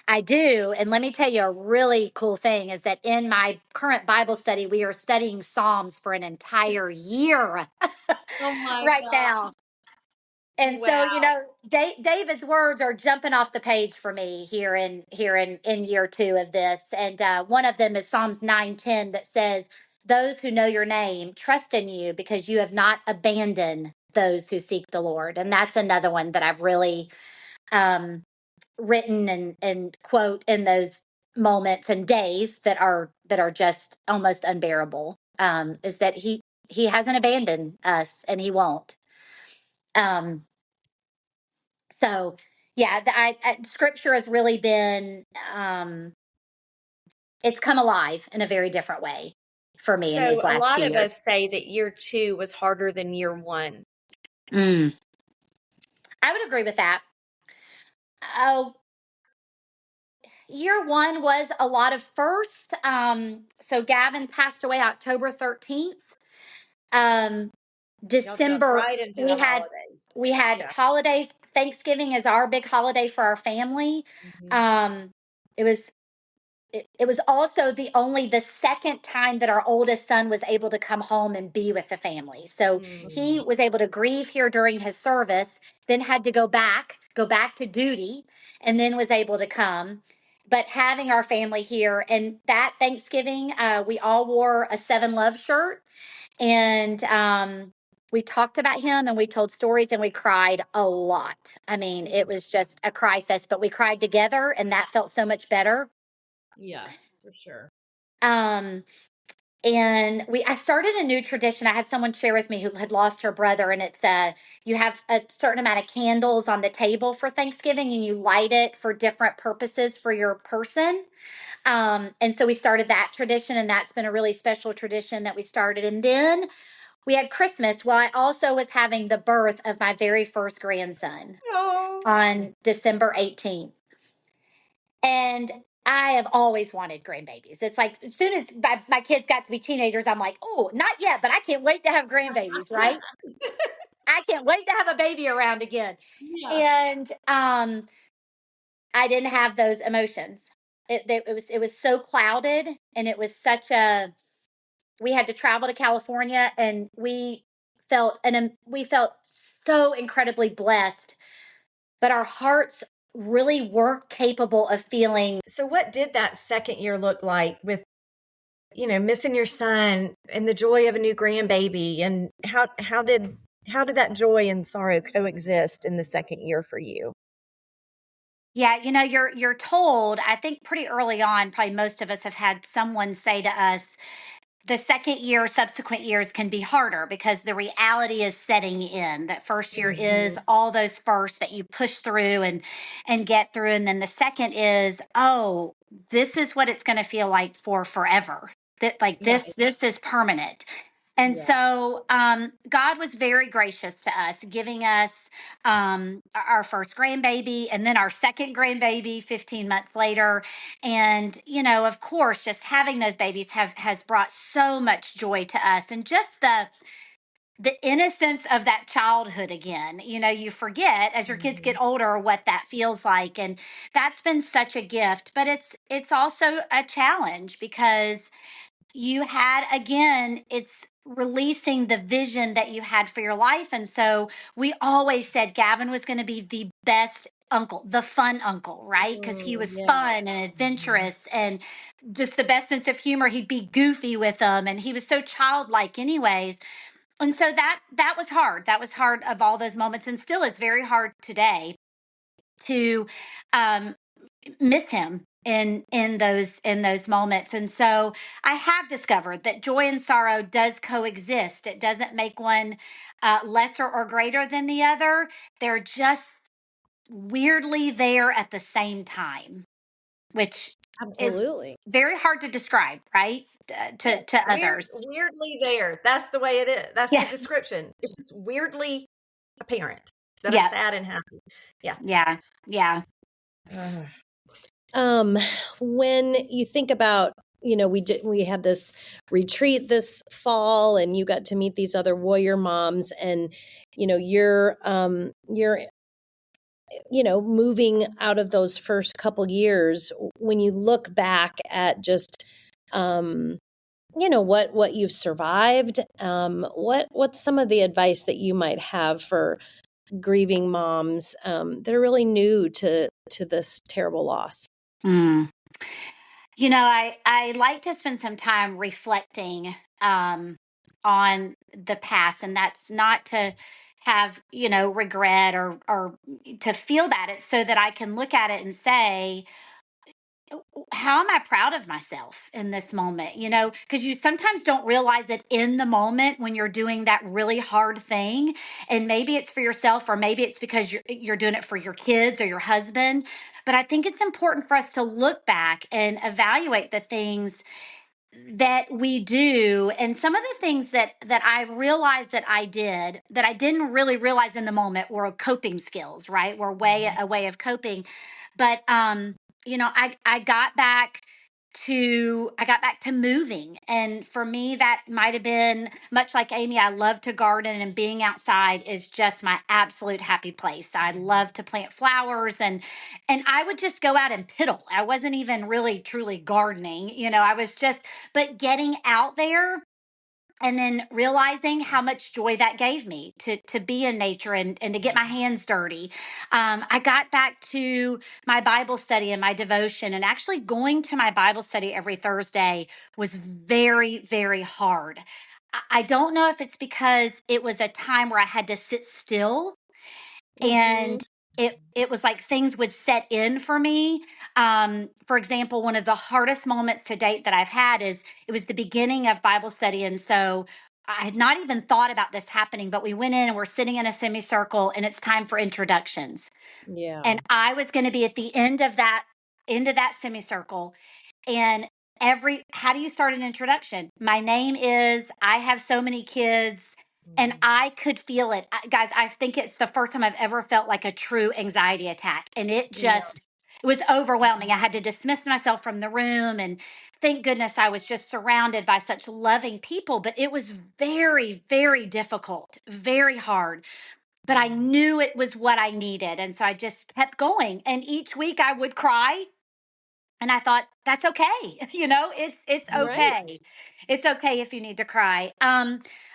[SPEAKER 3] I do. And let me tell you a really cool thing is that in my current Bible study, we are studying Psalms for an entire year
[SPEAKER 1] Oh my
[SPEAKER 3] right
[SPEAKER 1] God.
[SPEAKER 3] now. And so, you know, David's words are jumping off the page for me here in year 2 of this. And one of them is Psalms 9:10 that says, "Those who know your name trust in you because you have not abandoned those who seek the Lord." And that's another one that I've really written and quote in those moments and days that are just almost unbearable. Is that he hasn't abandoned us and he won't. So yeah, scripture has really been, it's come alive in a very different way for me in
[SPEAKER 2] So
[SPEAKER 3] these
[SPEAKER 2] a
[SPEAKER 3] last
[SPEAKER 2] lot
[SPEAKER 3] 2
[SPEAKER 2] of
[SPEAKER 3] years.
[SPEAKER 2] us say that year 2 was harder than year 1.
[SPEAKER 3] I would agree with that. Oh, year 1 was a lot of first. So Gavin passed away October 13th.
[SPEAKER 2] Y'all jumped
[SPEAKER 3] December,
[SPEAKER 2] right into the holidays.
[SPEAKER 3] we had holidays. Thanksgiving is our big holiday for our family. It was it was also the second time that our oldest son was able to come home and be with the family. So he was able to grieve here during his service, then had to go back to duty, and then was able to come. But having our family here, and that Thanksgiving, we all wore a Seven Love shirt, and we talked about him and we told stories and we cried a lot. I mean, it was just a cry fest, but we cried together and that felt so much better.
[SPEAKER 1] Yes, for sure.
[SPEAKER 3] And I started a new tradition. I had someone share with me who had lost her brother, and it's you have a certain amount of candles on the table for Thanksgiving and you light it for different purposes for your person. And so we started that tradition, and that's been a really special tradition that we started. And then we had Christmas. Well, I also was having the birth of my very first grandson on December 18th. And I have always wanted grandbabies. It's like as soon as my kids got to be teenagers, I'm like, oh, not yet, but I can't wait to have grandbabies, right? I can't wait to have a baby around again.
[SPEAKER 1] Yeah.
[SPEAKER 3] And I didn't have those emotions. It was so clouded, and it was such a. We had to travel to California, and we felt so incredibly blessed, but our hearts really weren't capable of feeling.
[SPEAKER 2] So what did that second year look like with, missing your son and the joy of a new grandbaby? And how did that joy and sorrow coexist in the second year for you?
[SPEAKER 3] Yeah, you're told, I think pretty early on, probably most of us have had someone say to us, the second year, subsequent years can be harder because the reality is setting in. That first year is all those first that you push through and get through. And then the second is, oh, this is what it's going to feel like for forever. That this is permanent. And
[SPEAKER 2] Yeah.
[SPEAKER 3] so God was very gracious to us, giving us our first grandbaby and then our second grandbaby 15 months later. And, of course, just having those babies has brought so much joy to us, and just the innocence of that childhood again. You forget as your kids
[SPEAKER 2] Mhm.
[SPEAKER 3] get older what that feels like, and that's been such a gift. But it's also a challenge, because you had, again, it's releasing the vision that you had for your life. And so we always said Gavin was going to be the best uncle, the fun uncle, right? Because he was
[SPEAKER 1] Yeah.
[SPEAKER 3] fun and adventurous and just the best sense of humor. He'd be goofy with them, and he was so childlike anyways. And so that was hard. That was hard, of all those moments, and still is very hard today to um miss him in those moments. And so I have discovered that joy and sorrow does coexist. It doesn't make one lesser or greater than the other. They're just weirdly there at the same time, which is
[SPEAKER 1] Absolutely.
[SPEAKER 3] very hard to describe, right? To others.
[SPEAKER 2] Weirdly there. That's the way it is. That's the
[SPEAKER 3] Yeah.
[SPEAKER 2] description. It's just weirdly apparent that I'm
[SPEAKER 3] Yeah.
[SPEAKER 2] sad and happy. Yeah.
[SPEAKER 3] Yeah. Yeah.
[SPEAKER 1] When you think about, we had this retreat this fall, and you got to meet these other warrior moms, and you're moving out of those first couple years. When you look back at just what you've survived, what's some of the advice that you might have for grieving moms that are really new to this terrible loss?
[SPEAKER 3] Mm. I like to spend some time reflecting on the past, and that's not to have, regret or to feel bad. It's so that I can look at it and say, how am I proud of myself in this moment? Because you sometimes don't realize it in the moment when you're doing that really hard thing. And maybe it's for yourself, or maybe it's because you're doing it for your kids or your husband. But I think it's important for us to look back and evaluate the things that we do, and some of the things that I realized that I did that I didn't really realize in the moment were coping skills, right? Were a way of coping. But I got back to moving, and for me that might have been much like Amy. I love to garden, and being outside is just my absolute happy place. I love to plant flowers, and I would just go out and piddle. I wasn't even really truly gardening. I was just, but getting out there and then realizing how much joy that gave me to be in nature, and to get my hands dirty. I got back to my Bible study and my devotion, and actually going to my Bible study every Thursday was very, very hard. I don't know if it's because it was a time where I had to sit still,
[SPEAKER 1] Mm-hmm.
[SPEAKER 3] and it was like things would set in for me. For example, one of the hardest moments to date that I've had is, it was the beginning of Bible study, and so I had not even thought about this happening, but we went in and we're sitting in a semicircle, and it's time for introductions,
[SPEAKER 1] Yeah.
[SPEAKER 3] and I was going to be at the end of that semicircle. And how do you start an introduction? My name is, I have so many kids. And I could feel it. Guys, I think it's the first time I've ever felt like a true anxiety attack. And
[SPEAKER 1] Yeah.
[SPEAKER 3] it was overwhelming. I had to dismiss myself from the room. And thank goodness I was just surrounded by such loving people. But it was very, very difficult, very hard. But I knew it was what I needed. And so I just kept going. And each week I would cry, and I thought, that's okay. It's
[SPEAKER 1] Right.
[SPEAKER 3] okay. It's okay if you need to cry.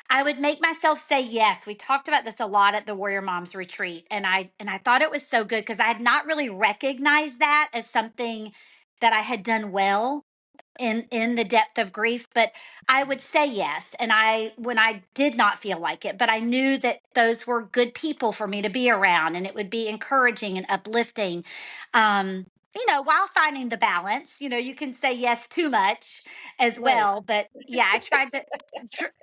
[SPEAKER 3] I would make myself say yes. We talked about this a lot at the Warrior Moms retreat, and I thought it was so good, because I had not really recognized that as something that I had done well in the depth of grief. But I would say yes, and I when I did not feel like it, but I knew that those were good people for me to be around, and it would be encouraging and uplifting. um while finding the balance. You can say yes too much as
[SPEAKER 1] Right.
[SPEAKER 3] well. But yeah, I tried to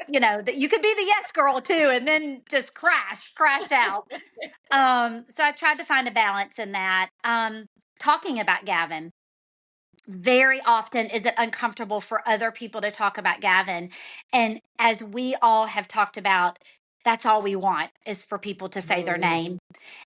[SPEAKER 3] that you could be the yes girl too, and then just crash out. So I tried to find a balance in that. Talking about Gavin, very often is it uncomfortable for other people to talk about Gavin. And as we all have talked about, that's all we want is for people to say their name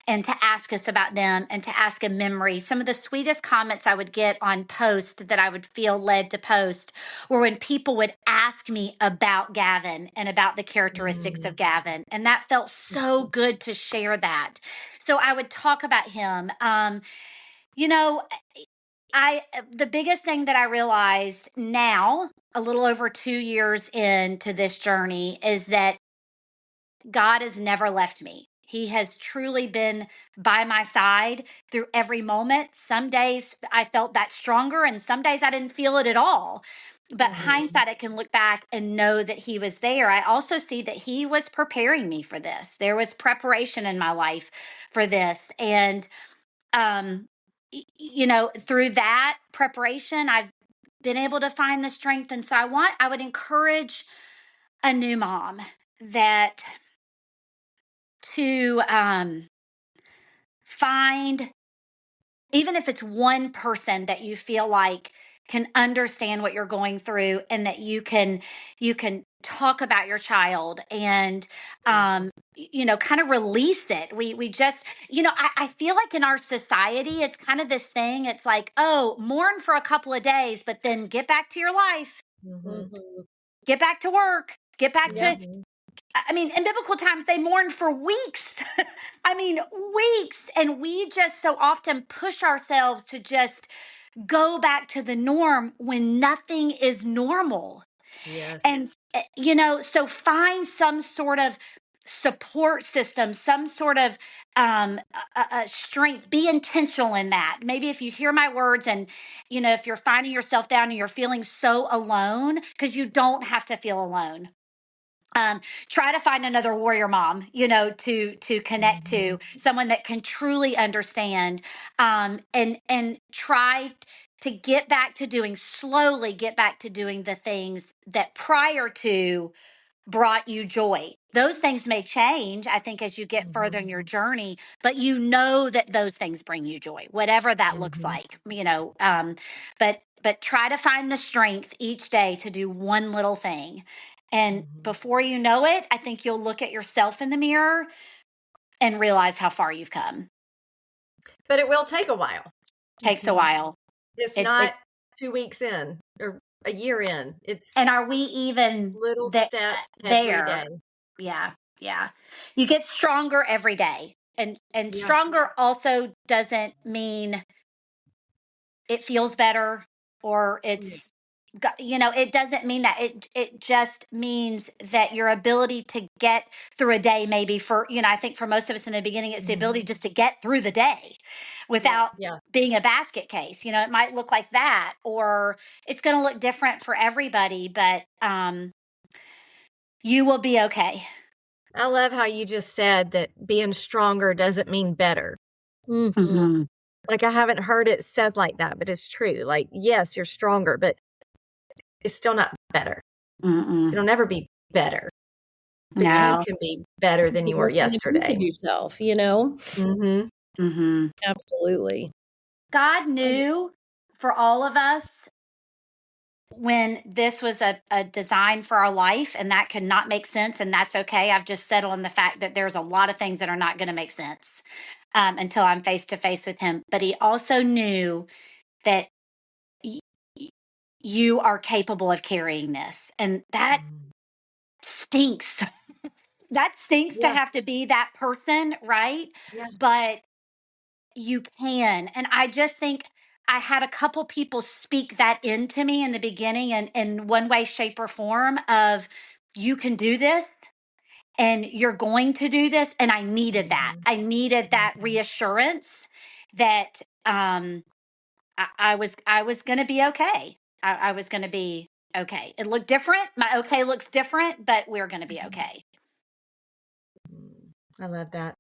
[SPEAKER 3] and to ask us about them and to ask a memory. Some of the sweetest comments I would get on post that I would feel led to post were when people would ask me about Gavin and about the characteristics of Gavin. And that felt so good to share that. So I would talk about him. You know, the biggest thing that I realized now, a little over 2 years into this journey, is that God has never left me. He has truly been by my side through every moment. Some days I felt that stronger, and some days I didn't feel it at all. But hindsight, I can look back and know that he was there. I also see that he was preparing me for this. There was preparation in my life for this. And, through that preparation, I've been able to find the strength. And so I would encourage a new mom that to find, even if it's one person that you feel like can understand what you're going through, and that you can talk about your child and kind of release it. We just, I feel like in our society it's kind of this thing. It's like, oh, mourn for a couple of days, but then get back to your life, get back to work, get back to, I mean, in biblical times, they mourned for weeks. I mean, weeks. And we just so often push ourselves to just go back to the norm when nothing is normal.
[SPEAKER 4] Yes.
[SPEAKER 3] And, so find some sort of support system, some sort of strength. Be intentional in that. Maybe if you hear my words and, if you're finding yourself down and you're feeling so alone, because you don't have to feel alone. Try to find another warrior mom, to connect to, someone that can truly understand, and try to slowly get back to doing the things that prior to brought you joy. Those things may change, I think, as you get further in your journey, but that those things bring you joy, whatever that looks like, but try to find the strength each day to do one little thing. And before you know it, I think you'll look at yourself in the mirror and realize how far you've come.
[SPEAKER 4] But it will take a while.
[SPEAKER 3] Takes a while.
[SPEAKER 4] It's not 2 weeks in or a year in.
[SPEAKER 3] And are we even
[SPEAKER 4] little steps every day?
[SPEAKER 3] Yeah. You get stronger every day. And stronger also doesn't mean it feels better or it's it doesn't mean that. It just means that your ability to get through a day, maybe for, I think for most of us in the beginning, it's the ability just to get through the day without being a basket case. It might look like that, or it's going to look different for everybody, but you will be okay.
[SPEAKER 4] I love how you just said that being stronger doesn't mean better. Like, I haven't heard it said like that, but it's true. Like, yes, you're stronger, but it's still not better. It'll never be better. But you can be better than you were yesterday.
[SPEAKER 1] Of yourself, Absolutely.
[SPEAKER 3] God knew for all of us when this was a design for our life, and that could not make sense, and that's okay. I've just settled on the fact that there's a lot of things that are not going to make sense until I'm face to face with him. But he also knew that you are capable of carrying this, and that stinks. That stinks to have to be that person, right? But you can. And I just think I had a couple people speak that into me in the beginning, and in one way, shape, or form of, you can do this and you're going to do this. And I needed that. I needed that reassurance that I was going to be okay. I was going to be okay. It looked different. My okay looks different, but we're going to be okay.
[SPEAKER 4] I love that.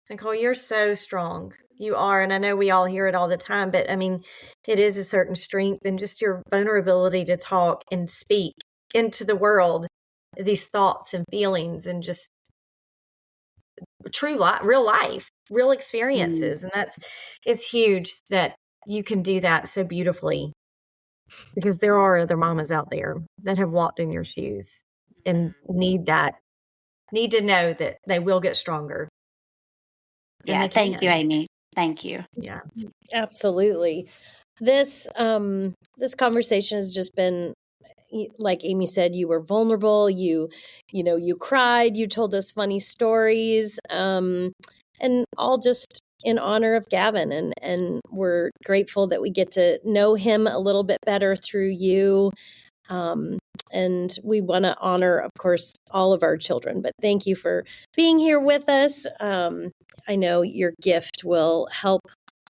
[SPEAKER 4] Nicole, you're so strong. You are. And I know we all hear it all the time, but I mean, it is a certain strength and just your vulnerability to talk and speak into the world, these thoughts and feelings and just true life, real life, real experiences. And is huge that you can do that so beautifully. because there are other mamas out there that have walked in your shoes and need to know that they will get stronger.
[SPEAKER 3] Yeah. Thank you, Amy. Thank you.
[SPEAKER 4] Yeah.
[SPEAKER 1] Absolutely. This conversation has just been, like Amy said, you were vulnerable, you cried, you told us funny stories, and all just in honor of Gavin, and we're grateful that we get to know him a little bit better through you. And we want to honor, of course, all of our children, but thank you for being here with us. I know your gift will help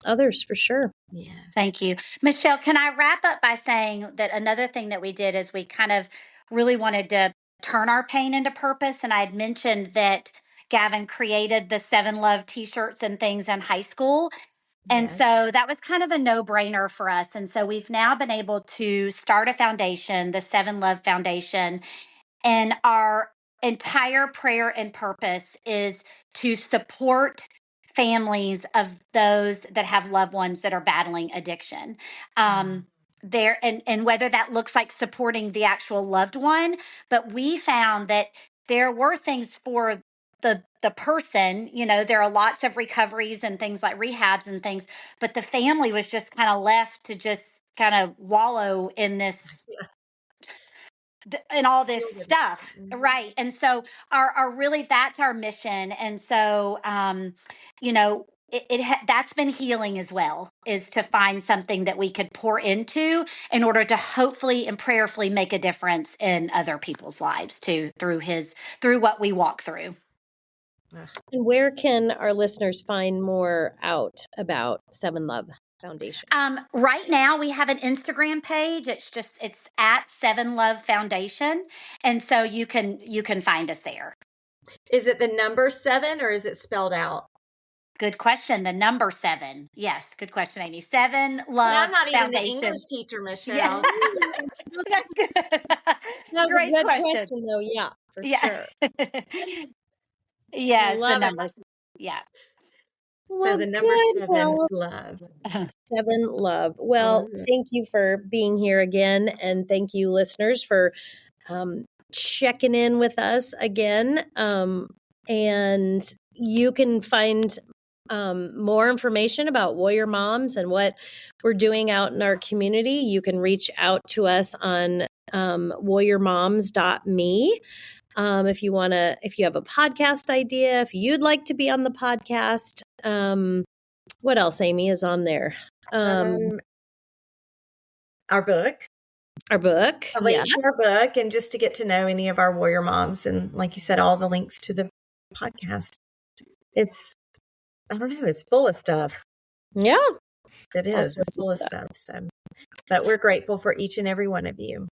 [SPEAKER 1] others for sure.
[SPEAKER 4] Yes.
[SPEAKER 3] Thank you. Michelle, can I wrap up by saying that another thing that we did is we kind of really wanted to turn our pain into purpose. And I had mentioned that Gavin created the Seven Love t-shirts and things in high school. And so that was kind of a no-brainer for us. And so we've now been able to start a foundation, the Seven Love Foundation. And our entire prayer and purpose is to support families of those that have loved ones that are battling addiction. There and whether that looks like supporting the actual loved one, but we found that there were things for the person, there are lots of recoveries and things like rehabs and things, but the family was just kind of left to just kind of wallow in this and all this stuff. Right. And so our really, that's our mission. And so, that's been healing as well, is to find something that we could pour into in order to hopefully and prayerfully make a difference in other people's lives too, through what we walk through.
[SPEAKER 1] And where can our listeners find more out about Seven Love Foundation?
[SPEAKER 3] Right now we have an Instagram page. It's at Seven Love Foundation. And so you can find us there.
[SPEAKER 4] Is it the number 7 or is it spelled out?
[SPEAKER 3] Good question. The number 7. Yes. Good question, Amy. Seven Love
[SPEAKER 4] I'm not even the
[SPEAKER 3] Foundation.
[SPEAKER 4] English teacher, Michelle.
[SPEAKER 3] Yeah. That's good.
[SPEAKER 1] That was
[SPEAKER 3] Great
[SPEAKER 1] a good
[SPEAKER 3] question.
[SPEAKER 1] though. Yeah, for sure.
[SPEAKER 3] Yes,
[SPEAKER 1] Love
[SPEAKER 3] the numbers.
[SPEAKER 1] it.
[SPEAKER 3] Yeah.
[SPEAKER 1] Well,
[SPEAKER 4] So the number
[SPEAKER 1] good.
[SPEAKER 4] 7, love.
[SPEAKER 1] 7 Love. Well, thank you for being here again. And thank you, listeners, for checking in with us again. And you can find more information about Warrior Moms and what we're doing out in our community. You can reach out to us on warriormoms.me. If you have a podcast idea, if you'd like to be on the podcast, what else, Amy, is on there?
[SPEAKER 4] Our book.
[SPEAKER 1] A link
[SPEAKER 4] to our book, and just to get to know any of our warrior moms. And like you said, all the links to the podcast. It's full of stuff.
[SPEAKER 1] Yeah.
[SPEAKER 4] It is. It's full of stuff. So, but we're grateful for each and every one of you.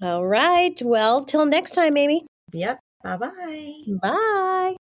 [SPEAKER 1] All right. Well, till next time, Amy.
[SPEAKER 4] Yep. Bye-bye.
[SPEAKER 1] Bye.